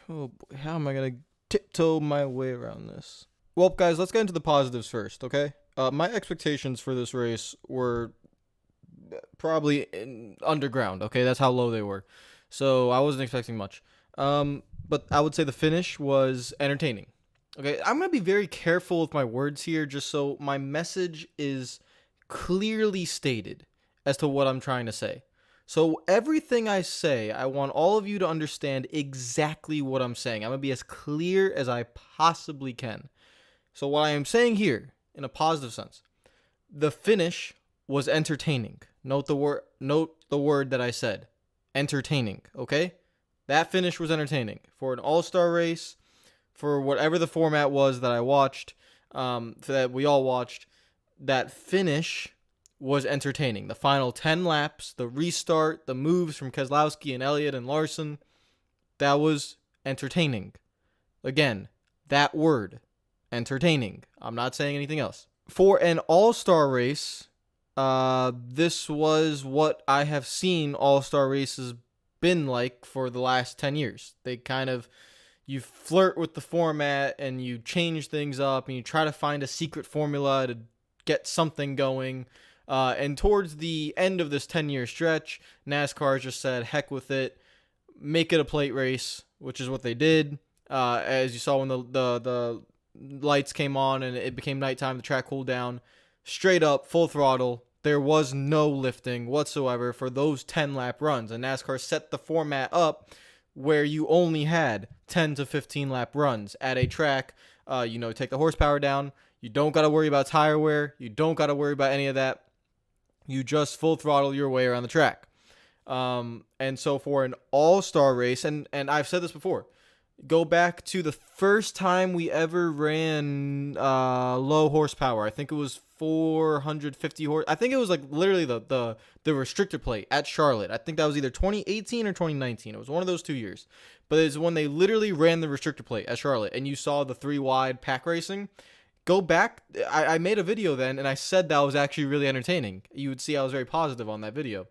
Oh boy, how am I gonna tiptoe my way around this? Well, guys, let's get into the positives first, okay? My expectations for this race were probably underground, okay? That's how low they were. So I wasn't expecting much. But I would say the finish was entertaining. Okay, I'm gonna be very careful with my words here, just so my message is clearly stated as to what I'm trying to say. So everything I say, I want all of you to understand exactly what I'm saying. I'm gonna be as clear as I possibly can. So what I am saying here, in a positive sense, the finish was entertaining. Note the word that I said. Entertaining, okay? That finish was entertaining. For an all-star race, for whatever the format was that I watched, that we all watched, that finish was entertaining. The final 10 laps, the restart, the moves from Keselowski and Elliott and Larson, that was entertaining. Again, that word, entertaining. I'm not saying anything else. For an all-star race, this was what I have seen all-star races been like for the last 10 years. They kind of, you flirt with the format and you change things up and you try to find a secret formula to get something going. And towards the end of this 10-year stretch, NASCAR just said, heck with it, make it a plate race, which is what they did. As you saw when the lights came on and it became nighttime, the track cooled down. Straight up, full throttle. There was no lifting whatsoever for those 10-lap runs. And NASCAR set the format up where you only had 10 to 15 lap runs at a track. Take the horsepower down. You don't got to worry about tire wear. You don't got to worry about any of that. You just full throttle your way around the track. And so for an all-star race, and I've said this before, go back to the first time we ever ran low horsepower. I think it was 450 horse. I think it was like literally the restrictor plate at Charlotte. I think that was either 2018 or 2019. It was one of those 2 years. But it's when they literally ran the restrictor plate at Charlotte, and you saw the 3 wide pack racing. Go back. I made a video then, and I said that was actually really entertaining. You would see I was very positive on that video.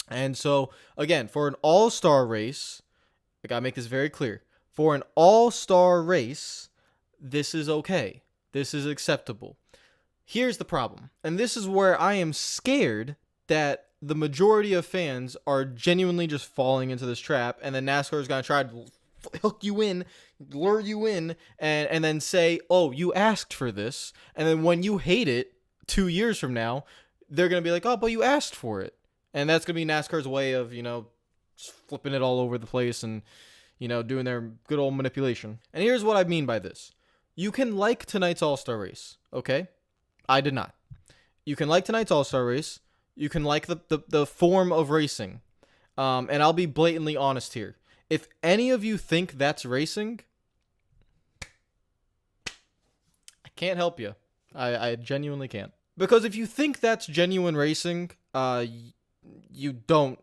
And so, again, for an all-star race, I gotta make this very clear. For an all-star race, this is okay. This is acceptable. Here's the problem, and this is where I am scared that the majority of fans are genuinely just falling into this trap, and then NASCAR is gonna try to hook you in, lure you in, and then say, oh, you asked for this. And then when you hate it 2 years from now, they're going to be like, oh, but you asked for it. And that's going to be NASCAR's way of, just flipping it all over the place and, doing their good old manipulation. And here's what I mean by this. You can like tonight's All-Star race, okay? I did not. You can like tonight's All-Star race. You can like the form of racing. And I'll be blatantly honest here. If any of you think that's racing, I can't help you. I genuinely can't. Because if you think that's genuine racing, you don't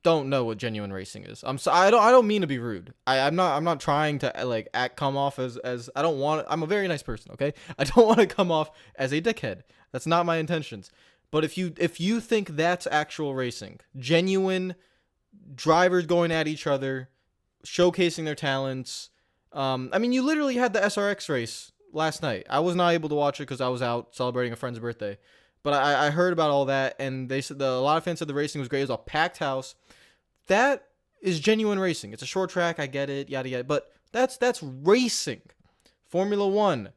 know what genuine racing is. I don't mean to be rude. I'm not trying to come off as I don't want. I'm a very nice person, okay? I don't want to come off as a dickhead. That's not my intentions. But if you think that's actual racing, genuine drivers going at each other, showcasing their talents. You literally had the SRX race last night. I was not able to watch it because I was out celebrating a friend's birthday. But I heard about all that, and they said a lot of fans said the racing was great. It was a packed house. That is genuine racing. It's a short track. I get it, yada yada. But that's racing. Formula One,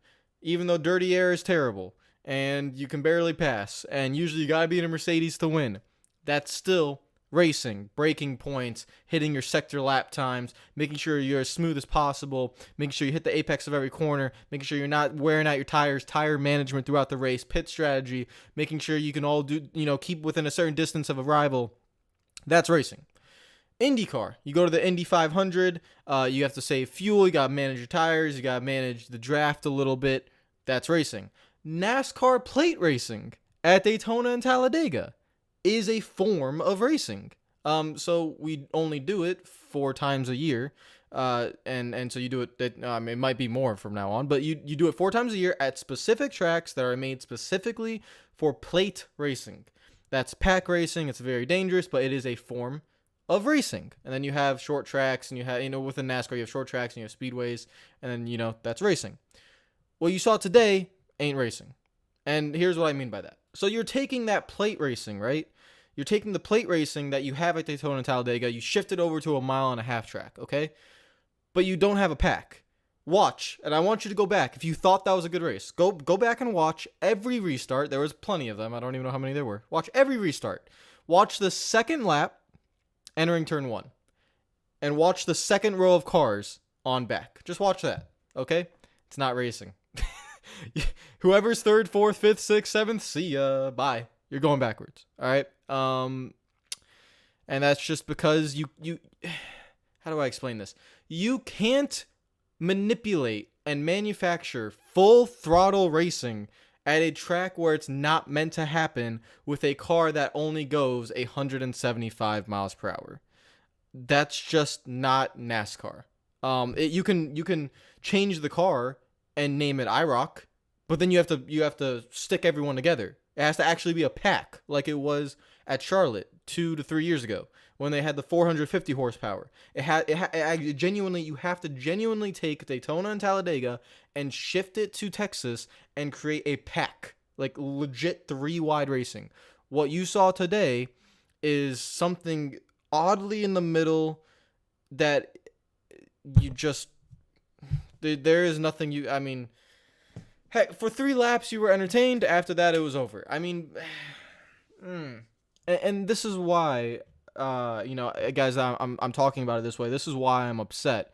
even though dirty air is terrible and you can barely pass, and usually you gotta be in a Mercedes to win, that's still racing, breaking points, hitting your sector lap times, making sure you're as smooth as possible, making sure you hit the apex of every corner, making sure you're not wearing out your tires, tire management throughout the race, pit strategy, making sure you can all keep within a certain distance of a rival. That's racing. IndyCar, you go to the Indy 500, you have to save fuel, you gotta manage your tires, you gotta manage the draft a little bit. That's racing. NASCAR plate racing at Daytona and Talladega is a form of racing. So we only do it 4 times a year. And so you do it, it might be more from now on, but you do it 4 times a year at specific tracks that are made specifically for plate racing. That's pack racing. It's very dangerous, but it is a form of racing. And then you have short tracks, and you have, within NASCAR, you have short tracks and you have speedways, and then, that's racing. What you saw today ain't racing. And here's what I mean by that. So you're taking that plate racing, right? You're taking the plate racing that you have at Daytona and Talladega, you shift it over to a 1.5-mile track, okay? But you don't have a pack. Watch, and I want you to go back. If you thought that was a good race, go back and watch every restart. There was plenty of them. I don't even know how many there were. Watch every restart. Watch the second lap entering turn 1. And watch the second row of cars on back. Just watch that, okay? It's not racing. Whoever's 3rd, 4th, 5th, 6th, 7th, see ya. Bye. You're going backwards. All right? And that's just because you how do I explain this? You can't manipulate and manufacture full throttle racing at a track where it's not meant to happen with a car that only goes 175 miles per hour. That's just not NASCAR. You can change the car and name it IROC, but then you have to stick everyone together. It has to actually be a pack, like it was at Charlotte 2 to 3 years ago when they had the 450 horsepower. You have to genuinely take Daytona and Talladega and shift it to Texas and create a pack, like legit 3-wide racing. What you saw today is something oddly in the middle that you just, there is nothing I mean, heck, for 3 laps you were entertained. After that, it was over. I mean, and this is why, guys, I'm talking about it this way. This is why I'm upset.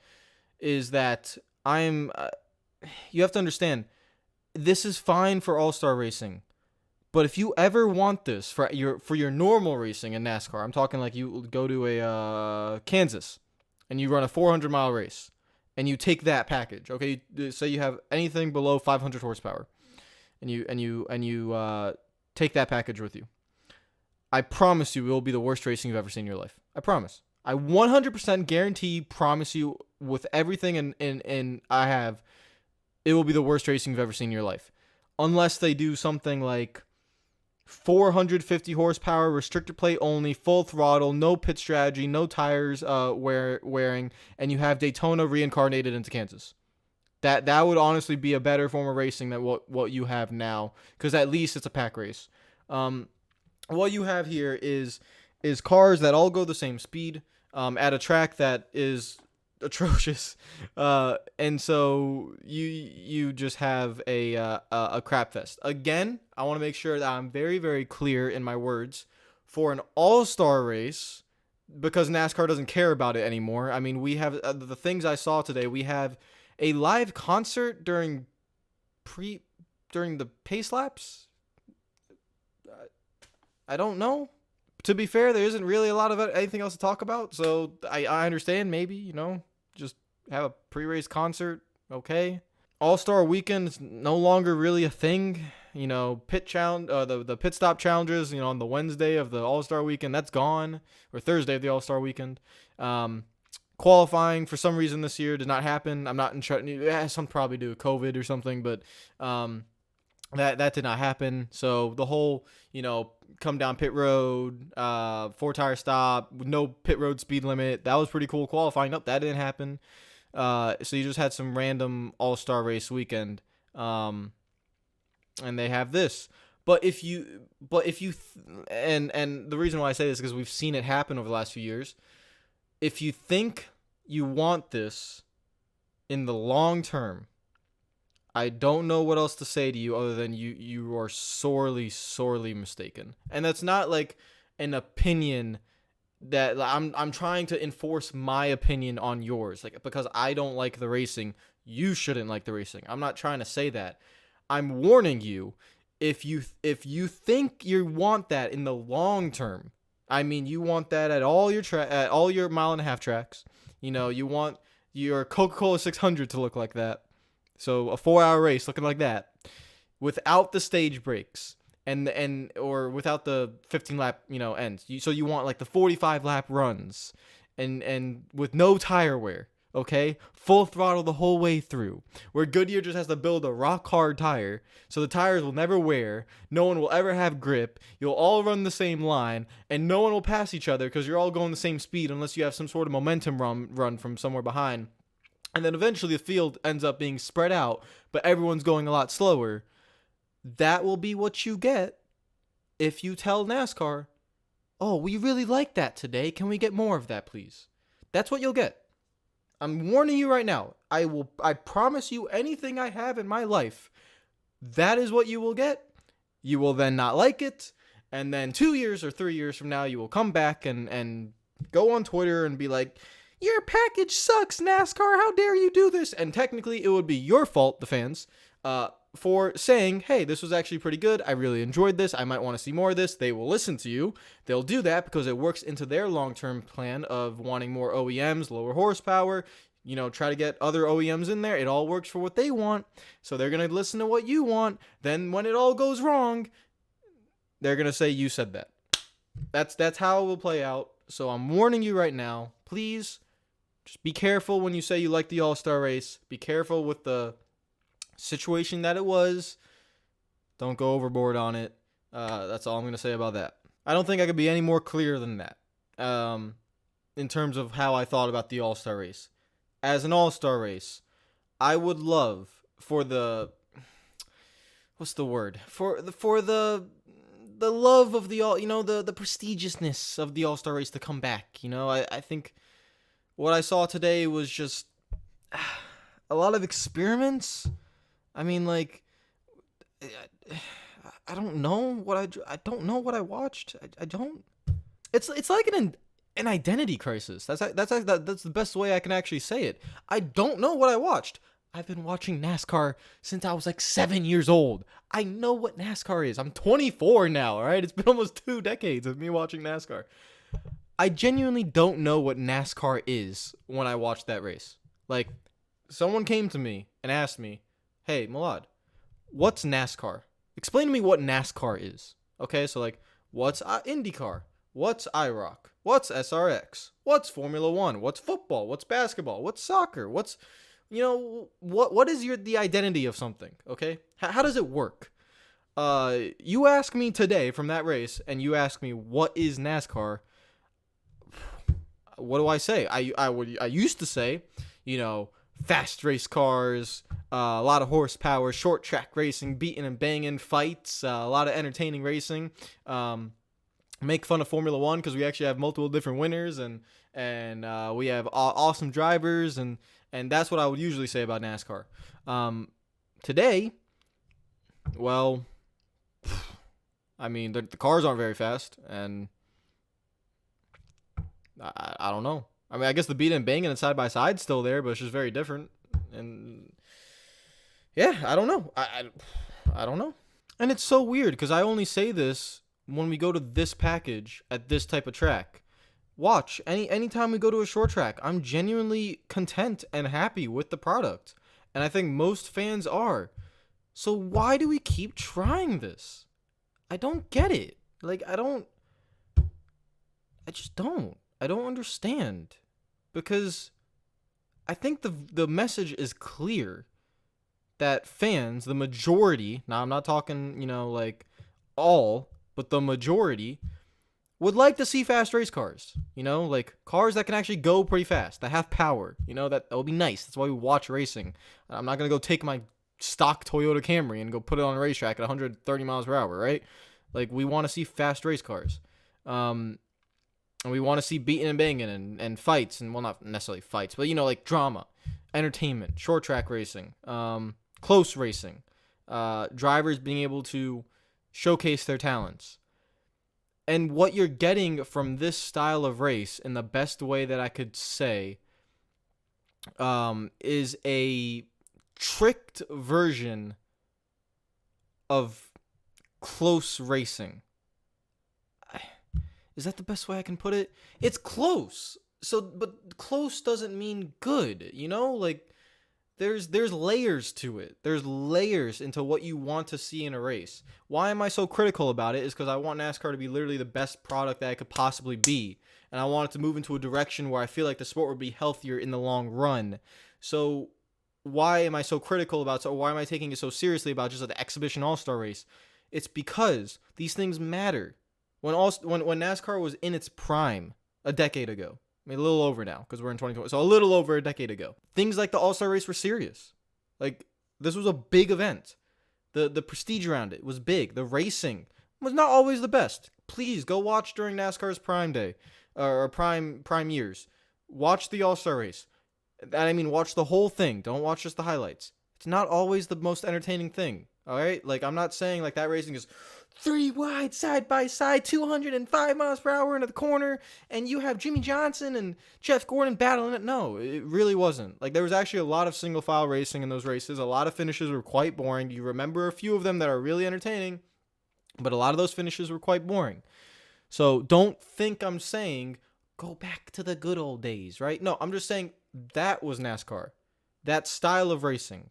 Is that you have to understand, this is fine for all-star racing, but if you ever want this for your normal racing in NASCAR, I'm talking like you go to a Kansas and you run a 400-mile race. And you take that package, okay? Say you have anything below 500 horsepower, and you take that package with you. I promise you, it will be the worst racing you've ever seen in your life. I promise. I 100% guarantee, promise you, with everything in I have, it will be the worst racing you've ever seen in your life, unless they do something like 450 horsepower, restrictor plate only, full throttle, no pit strategy, no tires wearing, and you have Daytona reincarnated into Kansas. That would honestly be a better form of racing than what you have now, because at least it's a pack race. What you have here is cars that all go the same speed at a track that is atrocious, and so you just have a crap fest. Again, I want to make sure that I'm very, very clear in my words. For an all-star race, because NASCAR doesn't care about it anymore. I mean, we have the things I saw today. We have a live concert during the pace laps. I don't know. To be fair, there isn't really a lot of anything else to talk about, so I understand, maybe, just have a pre-race concert, okay? All-Star Weekend is no longer really a thing. Pit challenge, the pit stop challenges, on the Wednesday of the All-Star Weekend, that's gone, or Thursday of the All-Star Weekend. Qualifying for some reason this year did not happen. I'm not in charge. It has something probably to do with COVID or something, but that did not happen. So the whole, come down pit road, 4-tire stop, no pit road speed limit, that was pretty cool. Qualifying, nope, that didn't happen. So you just had some random all-star race weekend, and they have this. But if you and the reason why I say this is because we've seen it happen over the last few years. If you think you want this in the long term, I don't know what else to say to you other than you are sorely, sorely mistaken. And that's not like an opinion that I'm trying to enforce my opinion on yours. Like, because I don't like the racing, you shouldn't like the racing. I'm not trying to say that. I'm warning you, if you think you want that in the long term, I mean, you want that at all your 1.5-mile tracks. You want your Coca-Cola 600 to look like that. So a 4-hour race looking like that, without the stage breaks or without the 15-lap ends. So you want like the 45-lap runs, and with no tire wear. okay? Full throttle the whole way through. Where Goodyear just has to build a rock hard tire, so the tires will never wear, no one will ever have grip, you'll all run the same line, and no one will pass each other because you're all going the same speed unless you have some sort of momentum run from somewhere behind. And then eventually the field ends up being spread out, but everyone's going a lot slower. That will be what you get if you tell NASCAR, oh, we really like that today. Can we get more of that, please? That's what you'll get. I'm warning you right now. I promise you anything I have in my life, that is what you will get. You will then not like it. And then 2 years or 3 years from now, you will come back and go on Twitter and be like, your package sucks, NASCAR. How dare you do this? And technically, it would be your fault, the fans, for saying, hey, this was actually pretty good. I really enjoyed this. I might want to see more of this. They will listen to you. They'll do that because it works into their long-term plan of wanting more OEMs, lower horsepower, try to get other OEMs in there. It all works for what they want. So they're going to listen to what you want. Then when it all goes wrong, they're going to say you said that. That's how it will play out. So I'm warning you right now. Please just be careful when you say you like the All-Star race. Be careful with the situation that it was. Don't go overboard on it. That's all I'm going to say about that. I don't think I could be any more clear than that in terms of how I thought about the All-Star race. As an All-Star race, I would love for the what's the word? For the love of the all, the prestigiousness of the All-Star race to come back. I think what I saw today was just a lot of experiments. I mean, like, I don't know what I don't know what I watched. I don't. It's like an identity crisis. That's the best way I can actually say it. I don't know what I watched. I've been watching NASCAR since I was like 7 years old. I know what NASCAR is. I'm 24 now, all right? It's been almost 2 decades of me watching NASCAR. I genuinely don't know what NASCAR is when I watched that race. Like, someone came to me and asked me, hey, Milad, what's NASCAR? Explain to me what NASCAR is. Okay, so like, what's IndyCar? What's IROC? What's SRX? What's Formula One? What's football? What's basketball? What's soccer? What's, what is the identity of something? Okay, how does it work? You ask me today from that race, and you ask me what is NASCAR. What do I say? I used to say, fast race cars, a lot of horsepower, short track racing, beating and banging fights, a lot of entertaining racing. Make fun of Formula One because we actually have multiple different winners and we have awesome drivers and that's what I would usually say about NASCAR. Today, well, I mean the cars aren't very fast and I don't know. I mean, I guess the beating and banging and side by side still there, but it's just very different. And yeah, I don't know. I don't know. And it's so weird because I only say this when we go to this package at this type of track. Watch, anytime we go to a short track, I'm genuinely content and happy with the product. And I think most fans are. So why do we keep trying this? I don't get it. Like, I just don't. I don't understand. Because I think the message is clear that fans, the majority, now I'm not talking, like all, but the majority would like to see fast race cars, like cars that can actually go pretty fast, that have power, that would be nice. That's why we watch racing. I'm not going to go take my stock Toyota Camry and go put it on a racetrack at 130 miles per hour, right? Like, we want to see fast race cars. And we want to see beating and banging and fights, and, well, not necessarily fights, but, like drama, entertainment, short track racing, close racing, drivers being able to showcase their talents. And what you're getting from this style of race, in the best way that I could say, is a tricked version of close racing. Is that the best way I can put it? It's close. But close doesn't mean good, like There's layers to it. There's layers into what you want to see in a race. Why am I so critical about it? Is because I want NASCAR to be literally the best product that it could possibly be. And I want it to move into a direction where I feel like the sport would be healthier in the long run. So why am I so critical about, so why am I taking it so seriously about just the exhibition all-star race? It's because these things matter. When NASCAR was in its prime a decade ago, I mean, a little over now because we're in 2020, so a little over a decade ago, things like the all-star race were serious. Like, this was a big event. The prestige around it was big. The racing was not always the best. Please go watch during NASCAR's prime day or prime years. Watch the all-star race. I mean, watch the whole thing. Don't watch just the highlights. It's not always the most entertaining thing. All right? Like, I'm not saying like that racing is 3 wide, side by side, 205 miles per hour into the corner, and you have Jimmy Johnson and Jeff Gordon battling it. No, it really wasn't. Like, there was actually a lot of single file racing in those races. A lot of finishes were quite boring. You remember a few of them that are really entertaining, but a lot of those finishes were quite boring. So don't think I'm saying go back to the good old days, right? No, I'm just saying that was NASCAR. That style of racing,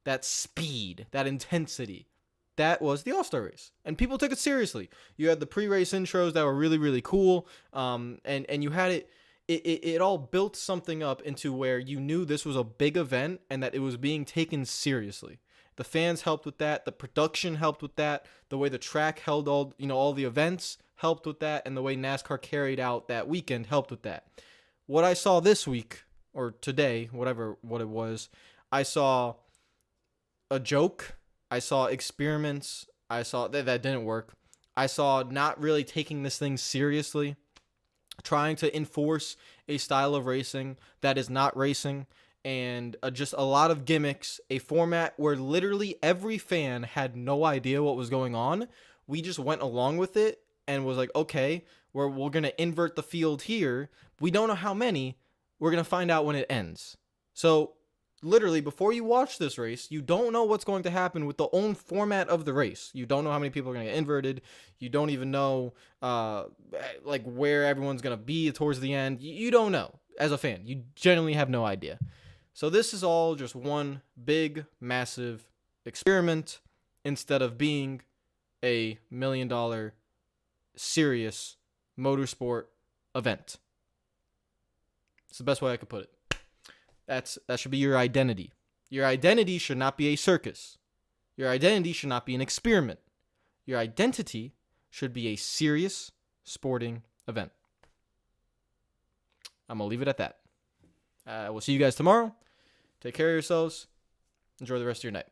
that speed, that intensity, that was the All-Star race. And people took it seriously. You had the pre-race intros that were really, really cool. And you had it all built something up into where you knew this was a big event and that it was being taken seriously. The fans helped with that. The production helped with that. The way the track held all the events helped with that. And the way NASCAR carried out that weekend helped with that. What I saw this week, or today, what it was, I saw a joke. I saw experiments. I saw that didn't work. I saw not really taking this thing seriously, trying to enforce a style of racing that is not racing, and just a lot of gimmicks, a format where literally every fan had no idea what was going on. We just went along with it and was like, okay, we're going to invert the field here. We don't know how many. We're going to find out when it ends. So literally, before you watch this race, you don't know what's going to happen with the own format of the race. You don't know how many people are going to get inverted. You don't even know like where everyone's going to be towards the end. You don't know as a fan. You genuinely have no idea. So this is all just one big, massive experiment instead of being a $1 million serious motorsport event. It's the best way I could put it. That should be your identity. Your identity should not be a circus. Your identity should not be an experiment. Your identity should be a serious sporting event. I'm going to leave it at that. We'll see you guys tomorrow. Take care of yourselves. Enjoy the rest of your night.